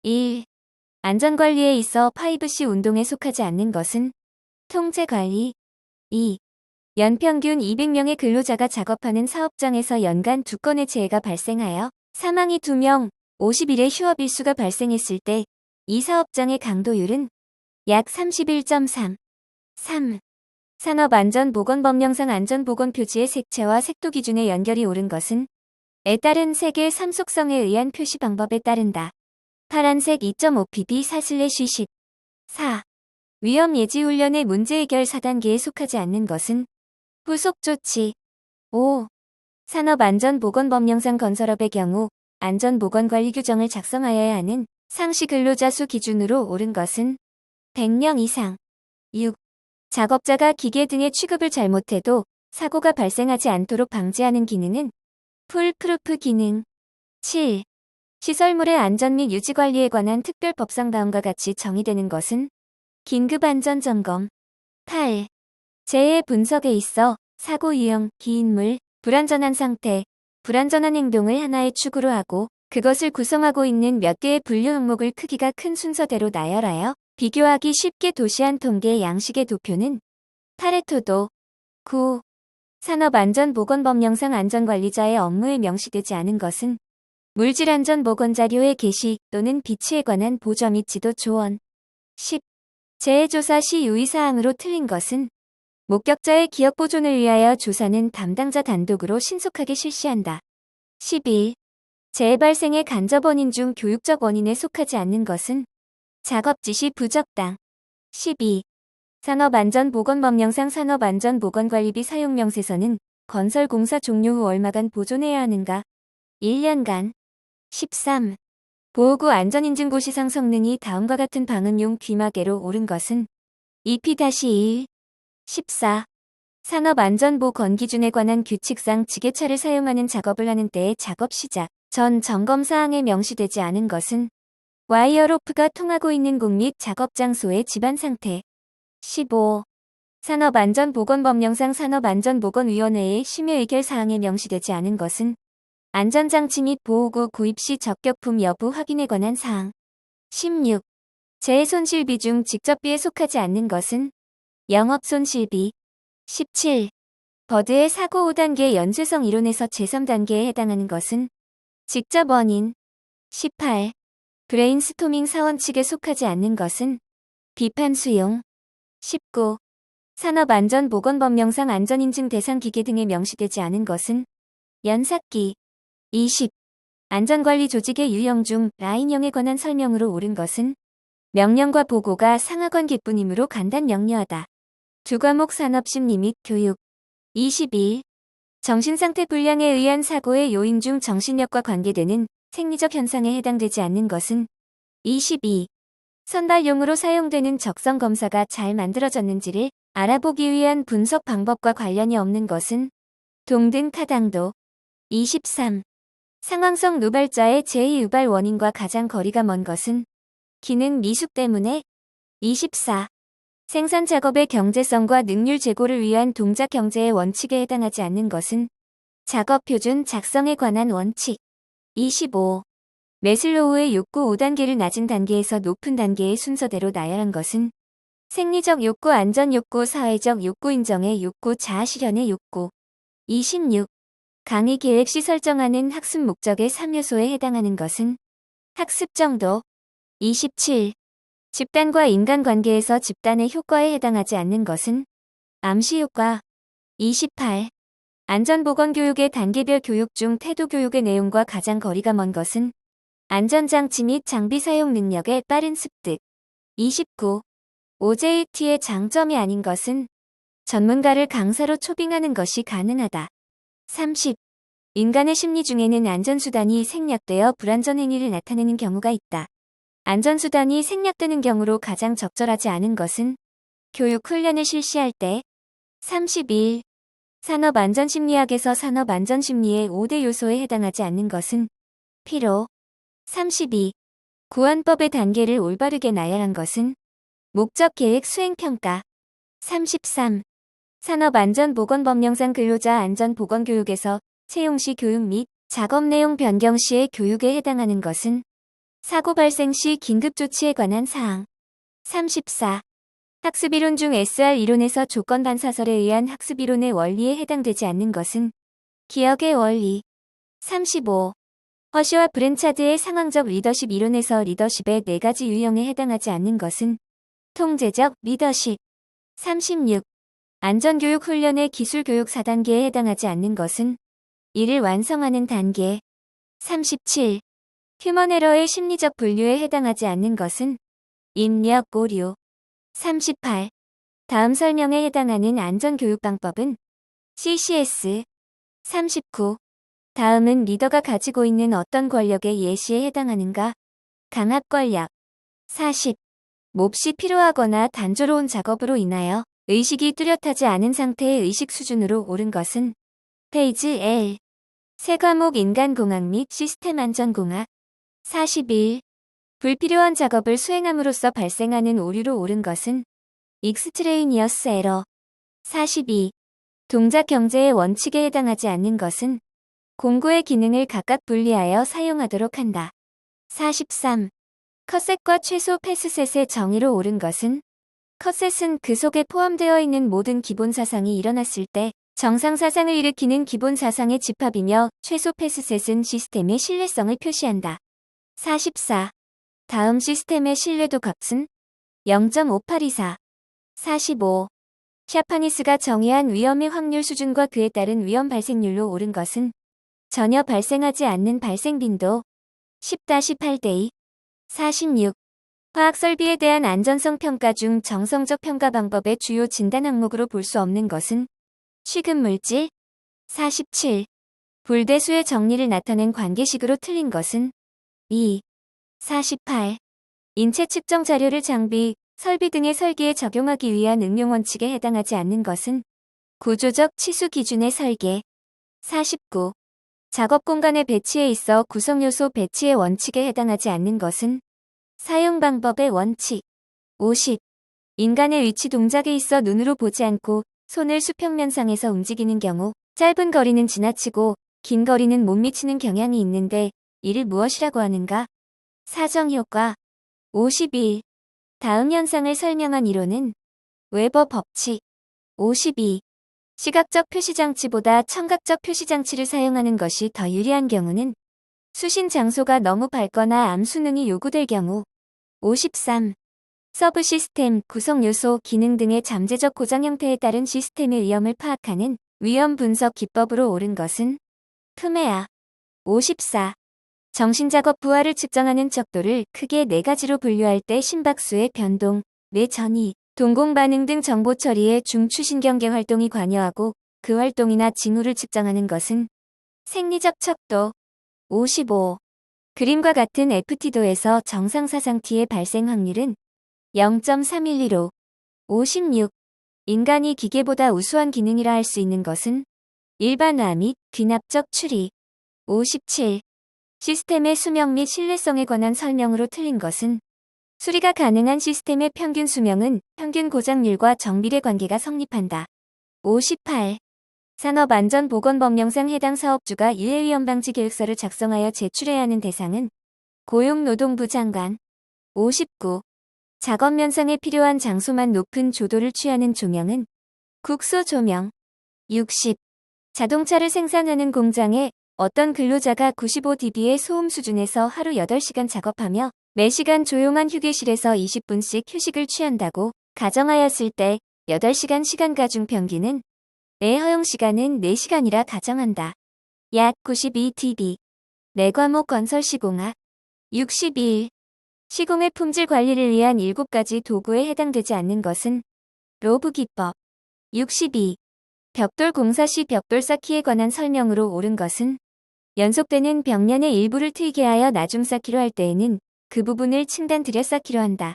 1. 안전관리에 있어 5C 운동에 속하지 않는 것은 통제관리. 2. 연평균 200명의 근로자가 작업하는 사업장에서 연간 2건의 재해가 발생하여 사망이 2명, 50일의 휴업 일수가 발생했을 때 이 사업장의 강도율은 약 31.3. 3. 산업안전보건법령상 안전보건표지의 색채와 색도 기준의 연결이 옳은 것은 에 따른 색의 삼속성에 의한 표시 방법에 따른다. 파란색 2.5pb 4/10. 4. 위험 예지 훈련의 문제 해결 4단계에 속하지 않는 것은 후속 조치. 5. 산업안전보건법령상 건설업의 경우 안전보건관리 규정을 작성하여야 하는 상시 근로자 수 기준으로 옳은 것은 100명 이상. 6. 작업자가 기계 등의 취급을 잘못해도 사고가 발생하지 않도록 방지하는 기능은 풀프루프 기능. 7. 시설물의 안전 및 유지 관리에 관한 특별 법상 다음과 같이 정의되는 것은 긴급안전점검. 8. 재해 분석에 있어 사고 유형, 기인물, 불안전한 상태, 불안전한 행동을 하나의 축으로 하고 그것을 구성하고 있는 몇 개의 분류 항목을 크기가 큰 순서대로 나열하여 비교하기 쉽게 도시한 통계 양식의 도표는 파레토도. 9. 산업안전보건법령상 안전관리자의 업무에 명시되지 않은 것은 물질안전보건자료의 게시 또는 비치에 관한 보좌 및 지도 조언. 10. 재해조사 시 유의사항으로 틀린 것은 목격자의 기억 보존을 위하여 조사는 담당자 단독으로 신속하게 실시한다. 11. 재해 발생의 간접 원인 중 교육적 원인에 속하지 않는 것은 작업 지시 부적당. 12. 산업안전보건법령상 산업안전보건관리비 사용명세서는 건설공사 종료 후 얼마간 보존해야 하는가? 1년간. 13. 보호구 안전인증고시상 성능이 다음과 같은 방음용 귀마개로 옳은 것은 2P-1. 14. 산업안전보건 기준에 관한 규칙상 지게차를 사용하는 작업을 하는 때의 작업 시작 전 점검사항에 명시되지 않은 것은 와이어 로프가 통하고 있는 곳 및 작업 장소의 집안 상태. 15. 산업안전보건법령상 산업안전보건위원회의 심의 의결 사항에 명시되지 않은 것은 안전장치 및 보호구 구입 시 적격품 여부 확인에 관한 사항. 16. 재해손실비 중 직접비에 속하지 않는 것은 영업손실비. 17. 버드의 사고 5단계 연쇄성 이론에서 제3단계에 해당하는 것은 직접 원인. 18. 브레인스토밍 사원칙에 속하지 않는 것은 비판 수용. 19. 산업안전보건법령상 안전인증 대상 기계 등에 명시되지 않은 것은 연삭기. 20. 안전관리 조직의 유형 중 라인형에 관한 설명으로 옳은 것은 명령과 보고가 상하관계뿐이므로 간단 명료하다. 두 과목 산업심리 및 교육. 21. 정신상태 불량에 의한 사고의 요인 중 정신력과 관계되는 생리적 현상에 해당되지 않는 것은 22. 선발용으로 사용되는 적성 검사가 잘 만들어졌는지를 알아보기 위한 분석 방법과 관련이 없는 것은 동등 타당도. 23. 상황성 누발자의 재해-유발 원인과 가장 거리가 먼 것은 기능 미숙 때문에. 24. 생산 작업의 경제성과 능률 제고를 위한 동작 경제의 원칙에 해당하지 않는 것은 작업 표준 작성에 관한 원칙. 25. 매슬로우의 욕구 5단계를 낮은 단계에서 높은 단계의 순서대로 나열한 것은 생리적 욕구, 안전 욕구, 사회적 욕구, 인정의 욕구, 자아 실현의 욕구. 26. 강의 계획 시 설정하는 학습 목적의 3요소에 해당하는 것은 학습 정도. 27. 집단과 인간관계에서 집단의 효과에 해당하지 않는 것은 암시 효과. 28. 안전보건교육의 단계별 교육 중 태도교육의 내용과 가장 거리가 먼 것은 안전장치 및 장비 사용 능력의 빠른 습득. 29. OJT의 장점이 아닌 것은 전문가를 강사로 초빙하는 것이 가능하다. 30. 인간의 심리 중에는 안전수단이 생략되어 불안전 행위를 나타내는 경우가 있다. 안전수단이 생략되는 경우로 가장 적절하지 않은 것은 교육 훈련을 실시할 때. 31. 산업안전심리학에서 산업안전심리의 5대 요소에 해당하지 않는 것은 피로. 32. 구안법의 단계를 올바르게 나열한 것은 목적계획 수행평가. 33. 산업안전보건법령상 근로자 안전보건교육에서 채용시 교육 및 작업 내용 변경 시의 교육에 해당하는 것은 사고 발생 시 긴급 조치에 관한 사항. 34. 학습이론 중 SR 이론에서 조건 반사설에 의한 학습이론의 원리에 해당되지 않는 것은 기억의 원리. 35. 허쉬와 브랜차드의 상황적 리더십 이론에서 리더십의 4가지 유형에 해당하지 않는 것은 통제적 리더십. 36. 안전교육 훈련의 기술교육 4단계에 해당하지 않는 것은 이를 완성하는 단계. 37. 휴먼 에러의 심리적 분류에 해당하지 않는 것은 입력 오류. 38. 다음 설명에 해당하는 안전교육방법은 CCS. 39. 다음은 리더가 가지고 있는 어떤 권력의 예시에 해당하는가? 강압 권력. 40. 몹시 필요하거나 단조로운 작업으로 인하여 의식이 뚜렷하지 않은 상태의 의식 수준으로 오른 것은 페이지 L. 세 과목 인간공학 및 시스템 안전공학. 41. 불필요한 작업을 수행함으로써 발생하는 오류로 오른 것은 익스트레이니어스 에러. 42. 동작 경제의 원칙에 해당하지 않는 것은 공구의 기능을 각각 분리하여 사용하도록 한다. 43. 컷셋과 최소 패스셋의 정의로 옳은 것은 컷셋은 그 속에 포함되어 있는 모든 기본 사상이 일어났을 때 정상 사상을 일으키는 기본 사상의 집합이며 최소 패스셋은 시스템의 신뢰성을 표시한다. 44. 다음 시스템의 신뢰도 값은 0.5824. 45. 샤파니스가 정의한 위험의 확률 수준과 그에 따른 위험 발생률로 옳은 것은 전혀 발생하지 않는 발생 빈도 10-8대2. 46. 화학 설비에 대한 안전성 평가 중 정성적 평가 방법의 주요 진단 항목으로 볼 수 없는 것은 취급물질. 47. 불대수의 정리를 나타낸 관계식으로 틀린 것은 2. 48. 인체 측정 자료를 장비, 설비 등의 설계에 적용하기 위한 응용 원칙에 해당하지 않는 것은 구조적 치수 기준의 설계. 49. 작업 공간의 배치에 있어 구성 요소 배치의 원칙에 해당하지 않는 것은 사용 방법의 원칙. 50. 인간의 위치 동작에 있어 눈으로 보지 않고 손을 수평면상에서 움직이는 경우 짧은 거리는 지나치고 긴 거리는 못 미치는 경향이 있는데 이를 무엇이라고 하는가? 사정효과. 51. 다음 현상을 설명한 이론은 웨버 법칙. 52. 시각적 표시장치보다 청각적 표시장치를 사용하는 것이 더 유리한 경우는 수신 장소가 너무 밝거나 암 수능이 요구될 경우. 53. 서브 시스템, 구성 요소, 기능 등의 잠재적 고장 형태에 따른 시스템의 위험을 파악하는 위험 분석 기법으로 옳은 것은 프메아. 54. 정신작업 부하를 측정하는 척도를 크게 4가지로 분류할 때 심박수의 변동, 뇌 전이, 동공 반응 등 정보 처리에 중추신경계 활동이 관여하고 그 활동이나 징후를 측정하는 것은 생리적 척도. 55. 그림과 같은 FT도에서 정상 사상 T의 발생 확률은 0.312로. 56. 인간이 기계보다 우수한 기능이라 할 수 있는 것은 일반화 및 귀납적 추리. 57. 시스템의 수명 및 신뢰성에 관한 설명으로 틀린 것은 수리가 가능한 시스템의 평균 수명은 평균 고장률과 정비례 관계가 성립한다. 58. 산업안전보건법령상 해당 사업주가 일회위험 방지 계획서를 작성하여 제출해야 하는 대상은 고용노동부 장관. 59. 작업 면상에 필요한 장소만 높은 조도를 취하는 조명은 국소 조명. 60. 자동차를 생산하는 공장에 어떤 근로자가 95dB의 소음 수준에서 하루 8시간 작업하며 매시간 조용한 휴게실에서 20분씩 휴식을 취한다고 가정하였을 때 8시간 시간 가중 평균은 내 허용 시간은 4시간이라 가정한다. 약 92dB. 내과목 건설 시공학. 61. 시공의 품질 관리를 위한 7가지 도구에 해당되지 않는 것은 로브 기법. 62. 벽돌 공사 시 벽돌 쌓기에 관한 설명으로 옳은 것은 연속되는 벽면의 일부를 트이게 하여 나중 쌓기로 할 때에는 그 부분을 층단 들여 쌓기로 한다.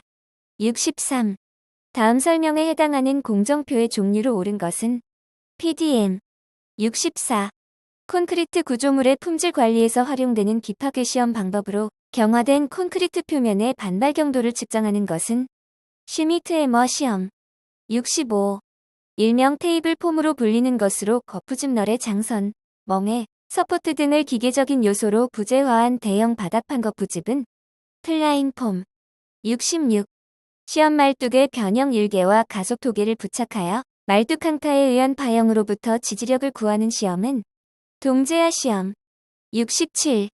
63. 다음 설명에 해당하는 공정표의 종류로 옳은 것은 PDM. 64. 콘크리트 구조물의 품질 관리에서 활용되는 기파괴 시험 방법으로 경화된 콘크리트 표면의 반발 경도를 측정하는 것은 슈미트 해머 시험. 65. 일명 테이블 폼으로 불리는 것으로 거푸집널의 장선, 멍에, 서포트 등을 기계적인 요소로 부재화한 대형 바닥판 거푸집은 플라잉 폼. 66. 시험 말뚝에 변형 일개와 가속 도개를 부착하여 말뚝 항타에 의한 파형으로부터 지지력을 구하는 시험은 동제야 시험. 67.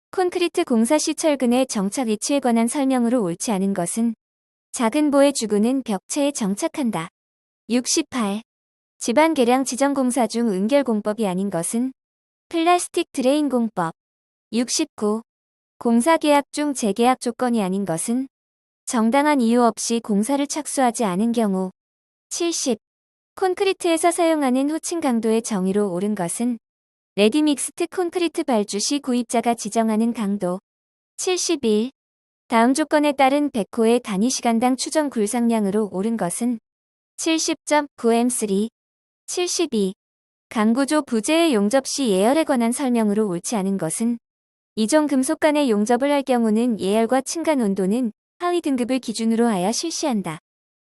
콘크리트 공사 시 철근의 정착 위치에 관한 설명으로 옳지 않은 것은 작은 보의 주구는 벽체에 정착한다. 68. 집안 계량 지정 공사 중 은결 공법이 아닌 것은 플라스틱 드레인 공법. 69. 공사 계약 중 재계약 조건이 아닌 것은 정당한 이유 없이 공사를 착수하지 않은 경우. 70. 콘크리트에서 사용하는 호칭 강도의 정의로 옳은 것은 레디믹스트 콘크리트 발주 시 구입자가 지정하는 강도. 71. 다음 조건에 따른 백호의 단위 시간당 추정 굴상량으로 옳은 것은 70.9m3. 72. 강구조 부재의 용접 시 예열에 관한 설명으로 옳지 않은 것은 이종 금속 간의 용접을 할 경우는 예열과 층간 온도는 하위 등급을 기준으로 하여 실시한다.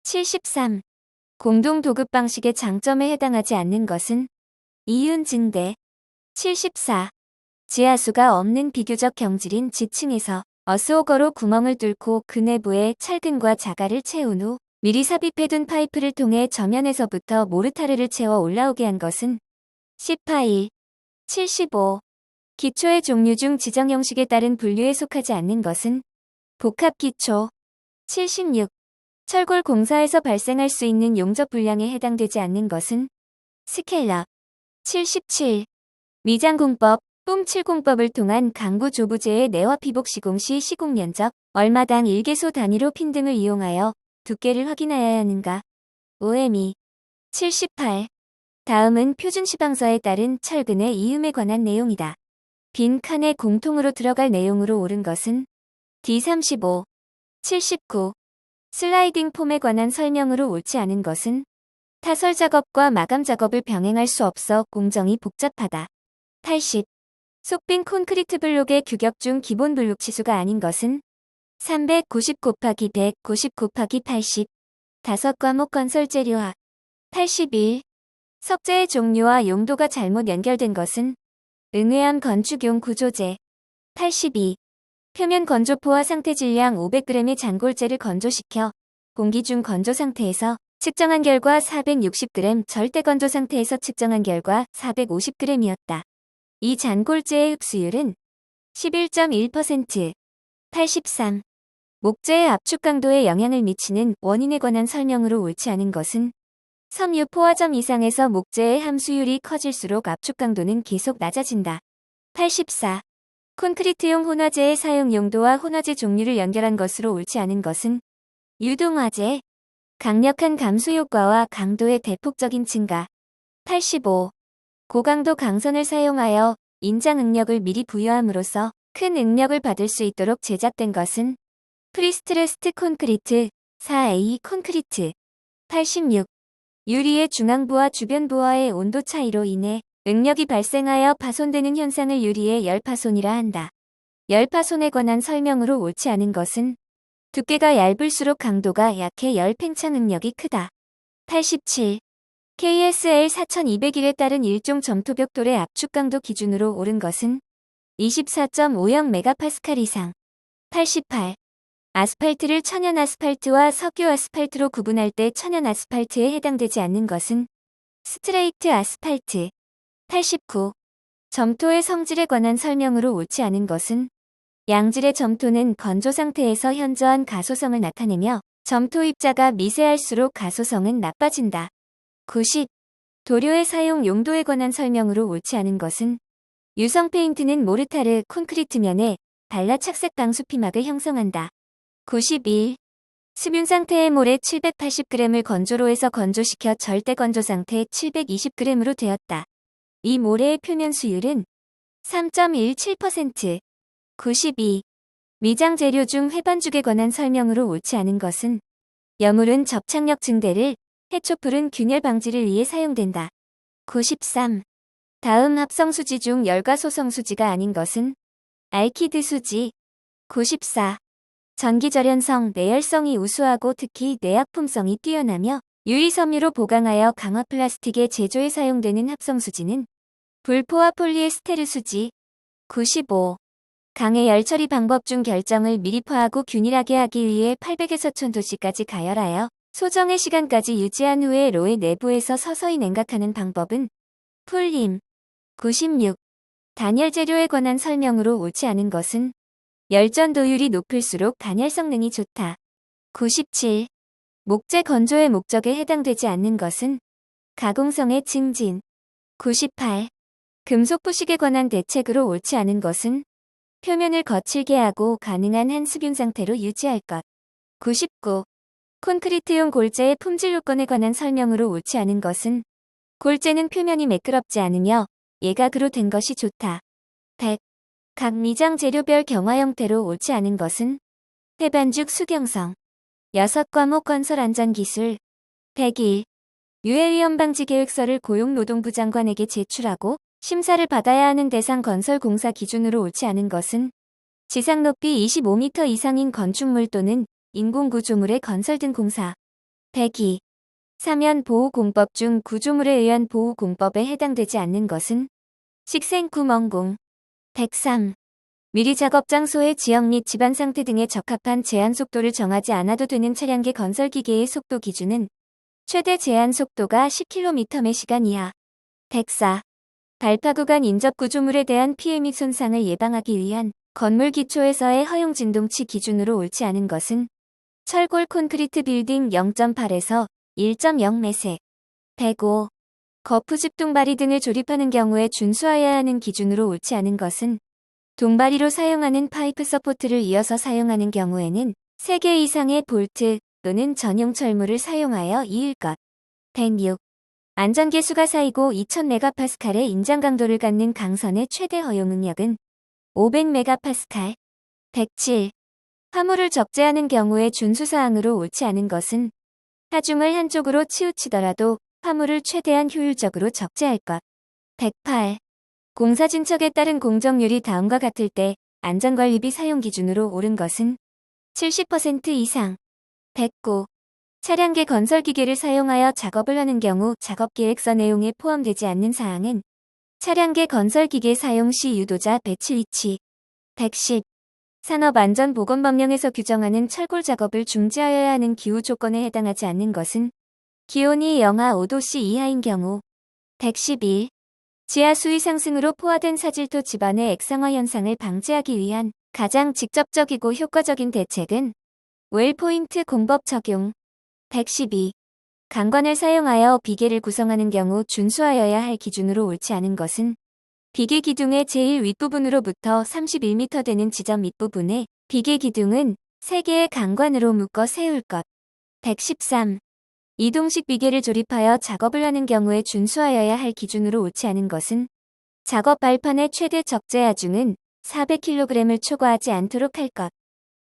73. 공동 도급 방식의 장점에 해당하지 않는 것은 이윤 증대. 74. 지하수가 없는 비교적 경질인 지층에서 어스오거로 구멍을 뚫고 그 내부에 철근과 자갈을 채운 후 미리 삽입해둔 파이프를 통해 저면에서부터 모르타르를 채워 올라오게 한 것은 18. 75. 기초의 종류 중 지정 형식에 따른 분류에 속하지 않는 것은 복합 기초. 76. 철골 공사에서 발생할 수 있는 용접 분량에 해당되지 않는 것은 스켈럽. 77. 미장공법, 뿜7공법을 통한 강구 조부재의 내화 피복 시공 시 시공 면적, 얼마당 1개소 단위로 핀 등을 이용하여 두께를 확인하여야 하는가. 5m. 78. 다음은 표준 시방서에 따른 철근의 이음에 관한 내용이다. 빈 칸에 공통으로 들어갈 내용으로 옳은 것은 D35. 79. 슬라이딩 폼에 관한 설명으로 옳지 않은 것은 타설 작업과 마감 작업을 병행할 수 없어 공정이 복잡하다. 80. 속빈 콘크리트 블록의 규격 중 기본 블록 치수가 아닌 것은 390 곱하기 190 곱하기 80. 5과목 건설 재료학. 81. 석재의 종류와 용도가 잘못 연결된 것은 은회암 건축용 구조재. 82. 표면 건조포와 상태 질량 500g의 잔골재를 건조시켜 공기 중 건조 상태에서 측정한 결과 460g, 절대 건조 상태에서 측정한 결과 450g이었다. 이 잔골재의 흡수율은 11.1%. 83. 목재의 압축 강도에 영향을 미치는 원인에 관한 설명으로 옳지 않은 것은 섬유 포화점 이상에서 목재의 함수율이 커질수록 압축 강도는 계속 낮아진다. 84. 콘크리트용 혼화재의 사용 용도와 혼화재 종류를 연결한 것으로 옳지 않은 것은 유동화재, 강력한 감수 효과와 강도의 대폭적인 증가. 85. 고강도 강선을 사용하여 인장 응력을 미리 부여함으로써 큰 응력을 받을 수 있도록 제작된 것은 프리스트레스트 콘크리트, 4A 콘크리트. 86. 유리의 중앙부와 주변부와의 온도 차이로 인해 응력이 발생하여 파손되는 현상을 유리의 열파손이라 한다. 열파손에 관한 설명으로 옳지 않은 것은 두께가 얇을수록 강도가 약해 열 팽창 응력이 크다. 87. KSL 4201에 따른 일종 점토벽돌의 압축 강도 기준으로 옳은 것은 24.50MPa 이상. 88. 아스팔트를 천연 아스팔트와 석유 아스팔트로 구분할 때 천연 아스팔트에 해당되지 않는 것은 스트레이트 아스팔트. 89. 점토의 성질에 관한 설명으로 옳지 않은 것은 양질의 점토는 건조 상태에서 현저한 가소성을 나타내며 점토 입자가 미세할수록 가소성은 나빠진다. 90. 도료의 사용 용도에 관한 설명으로 옳지 않은 것은 유성 페인트는 모르타르 콘크리트면에 발라 착색 방수 피막을 형성한다. 91. 수분 상태의 모래 780g을 건조로에서 건조시켜 절대 건조 상태 720g으로 되었다. 이 모래의 표면 수율은 3.17%. 92. 미장 재료 중 회반죽에 관한 설명으로 옳지 않은 것은 여물은 접착력 증대를, 해초풀은 균열 방지를 위해 사용된다. 93. 다음 합성 수지 중 열과 소성 수지가 아닌 것은 알키드 수지. 94. 전기 절연성, 내열성이 우수하고 특히 내약품성이 뛰어나며 유리섬유로 보강하여 강화 플라스틱의 제조에 사용되는 합성 수지는 불포화 폴리에스테르 수지. 95. 강의 열 처리 방법 중 결정을 미리 파하고 균일하게 하기 위해 800에서 1000도씨까지 가열하여 소정의 시간까지 유지한 후에 로의 내부에서 서서히 냉각하는 방법은 풀힘. 96. 단열 재료에 관한 설명으로 옳지 않은 것은 열전도율이 높을수록 단열 성능이 좋다. 97. 목재 건조의 목적에 해당되지 않는 것은 가공성의 증진. 98. 금속 부식에 관한 대책으로 옳지 않은 것은 표면을 거칠게 하고 가능한 한 수균 상태로 유지할 것. 99. 콘크리트용 골재의 품질 요건에 관한 설명으로 옳지 않은 것은 골재는 표면이 매끄럽지 않으며 예각으로 된 것이 좋다. 100. 각 미장 재료별 경화 형태로 옳지 않은 것은 태반죽 수경성. 6과목 건설 안전기술. 101. 유해위험 방지 계획서를 고용노동부 장관에게 제출하고 심사를 받아야 하는 대상 건설 공사 기준으로 옳지 않은 것은 지상 높이 25m 이상인 건축물 또는 인공구조물의 건설 등 공사. 102. 사면 보호공법 중 구조물에 의한 보호공법에 해당되지 않는 것은 식생구멍공. 103. 미리 작업 장소의 지역 및 집안 상태 등에 적합한 제한 속도를 정하지 않아도 되는 차량계 건설 기계의 속도 기준은 최대 제한 속도가 10km/시간 이하. 104. 발파 구간 인접 구조물에 대한 피해 및 손상을 예방하기 위한 건물 기초에서의 허용 진동치 기준으로 옳지 않은 것은 철골 콘크리트 빌딩 0.8에서 1.0매색. 105. 거푸집 동바리 등을 조립하는 경우에 준수하여야 하는 기준으로 옳지 않은 것은 동바리로 사용하는 파이프 서포트를 이어서 사용하는 경우에는 3개 이상의 볼트 또는 전용 철물을 사용하여 이을 것. 106. 안전계수가 쌓이고 2000메가파스칼의 인장 강도를 갖는 강선의 최대 허용 응력은 500메가파스칼. 107. 화물을 적재하는 경우에 준수사항으로 옳지 않은 것은 하중을 한쪽으로 치우치더라도 화물을 최대한 효율적으로 적재할 것. 108. 공사 진척에 따른 공정률이 다음과 같을 때 안전관리비 사용 기준으로 옳은 것은 70% 이상. 109. 차량계 건설기계를 사용하여 작업을 하는 경우 작업계획서 내용에 포함되지 않는 사항은 차량계 건설기계 사용 시 유도자 배치 위치. 110. 산업안전보건법령에서 규정하는 철골 작업을 중지하여야 하는 기후 조건에 해당하지 않는 것은 기온이 영하 5도씨 이하인 경우. 111. 지하 수위 상승으로 포화된 사질토 지반의 액상화 현상을 방지하기 위한 가장 직접적이고 효과적인 대책은 웰포인트 공법 적용. 112. 강관을 사용하여 비계를 구성하는 경우 준수하여야 할 기준으로 옳지 않은 것은 비계 기둥의 제일 윗부분으로부터 31m 되는 지점 밑부분에 비계 기둥은 3개의 강관으로 묶어 세울 것. 113. 이동식 비계를 조립하여 작업을 하는 경우에 준수하여야 할 기준으로 옳지 않은 것은 작업 발판의 최대 적재 하중은 400kg을 초과하지 않도록 할 것.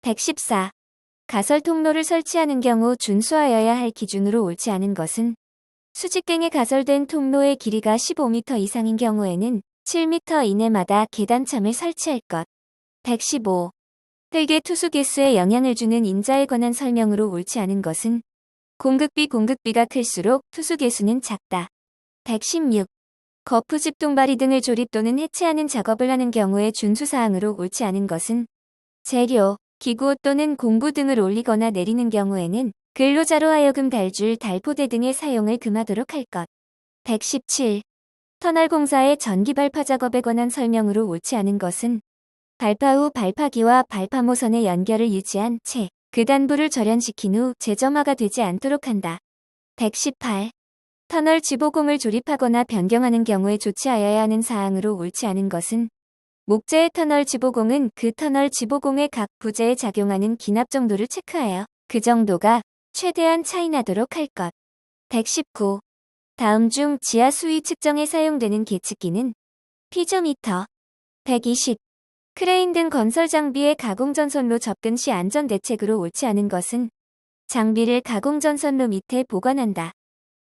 114. 가설 통로를 설치하는 경우 준수하여야 할 기준으로 옳지 않은 것은 수직갱에 가설된 통로의 길이가 15m 이상인 경우에는 7m 이내마다 계단참을 설치할 것. 115. 흙의 투수 개수에 영향을 주는 인자에 관한 설명으로 옳지 않은 것은 공급비가 클수록 투수 개수는 작다. 116. 거푸집 동바리 등을 조립 또는 해체하는 작업을 하는 경우에 준수사항으로 옳지 않은 것은 재료, 기구 또는 공구 등을 올리거나 내리는 경우에는 근로자로 하여금 달줄, 달포대 등의 사용을 금하도록 할 것. 117. 터널 공사의 전기 발파 작업에 관한 설명으로 옳지 않은 것은 발파 후 발파기와 발파모선의 연결을 유지한 채 그 단부를 절연시킨 후 재점화가 되지 않도록 한다. 118. 터널 지보공을 조립하거나 변경하는 경우에 조치하여야 하는 사항으로 옳지 않은 것은 목재의 터널 지보공은 그 터널 지보공의 각 부재에 작용하는 기납 정도를 체크하여 그 정도가 최대한 차이나도록 할 것. 119. 다음 중 지하 수위 측정에 사용되는 계측기는 피조미터. 120. 크레인 등 건설 장비의 가공전선로 접근 시 안전대책으로 옳지 않은 것은 장비를 가공전선로 밑에 보관한다.